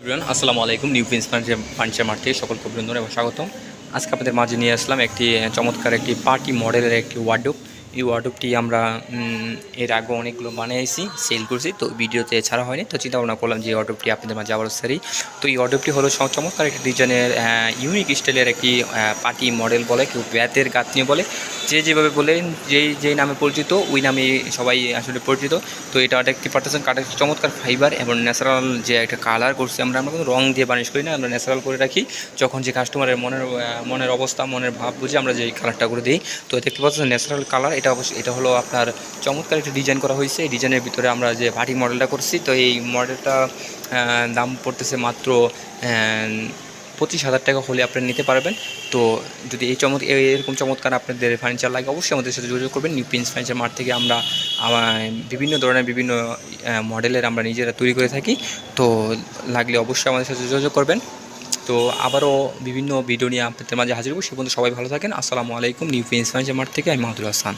Everyone আসসালামু আলাইকুম। New Prince furniture mart থেকে সকলকে অভিনন্দন এবং স্বাগতম। আজকে আপনাদের মাঝে নিয়ে আসলাম একটি চমৎকার একটি পার্টি মডেলের একটি ওয়ার্ডরোব। এই ওয়ার্ডরোবটি আমরা এর আগে অনেকগুলো বানিয়েছি, সেল করছি, তো ভিডিওতে ছাড়া হয়নি, তো চিন্তা ভাবনা করলাম যে এই ওয়ার্ডরোবটি আপনাদের মাঝে আবার সারি। তো এই ওয়ার্ডরোবটি হলো চমৎকার একটি ডিজাইনের ইউনিক স্টাইলের একটি পার্টি মডেল বলে, কেউ ব্যাতের গাঁথনি বলে, যে যেভাবে বলেন, যেই নামে পরিচিত ওই নামে সবাই আসলে পরিচিত। তো এটা দেখতে পারতেছেন কাঠের চমৎকার ফাইবার এবং ন্যাচারাল যে একটা কালার করছি আমরা কিন্তু রং দিয়ে বানিশ করি না, আমরা ন্যাচারাল করে রাখি। যখন যে কাস্টমারের মনের অবস্থা, মনের ভাব বুঝে আমরা যে কালারটা করে দিই। তো দেখতে পাচ্ছেন ন্যাচারাল কালার, এটা অবশ্যই এটা হলো আপনার চমৎকার একটা ডিজাইন করা হয়েছে। এই ডিজাইনের ভিতরে আমরা যে পার্টি মডেলটা করছি, তো এই মডেলটা দাম পড়তেছে মাত্র 25,000 টাকা হলে আপনারা নিতে পারবেন। তো যদি এরকম চমৎকার আপনাদের ফার্নিচার লাগে, অবশ্যই আমাদের সাথে যোগাযোগ করবেন। নিউ প্রিন্স ফার্নিচার মার্ট থেকে আমরা বিভিন্ন ধরনের বিভিন্ন মডেলের আমরা নিজেরা তৈরি করে থাকি। তো লাগলে অবশ্যই আমাদের সাথে যোগাযোগ করবেন। তো আবারও বিভিন্ন ভিডিও নিয়ে আপনাদের মাঝে হাজির হব। সে পর্যন্ত সবাই ভালো থাকেন। আসসালামু আলাইকুম। নিউ প্রিন্স ফার্নিচার মার্ট থেকে আমি মাহদুর হাসান।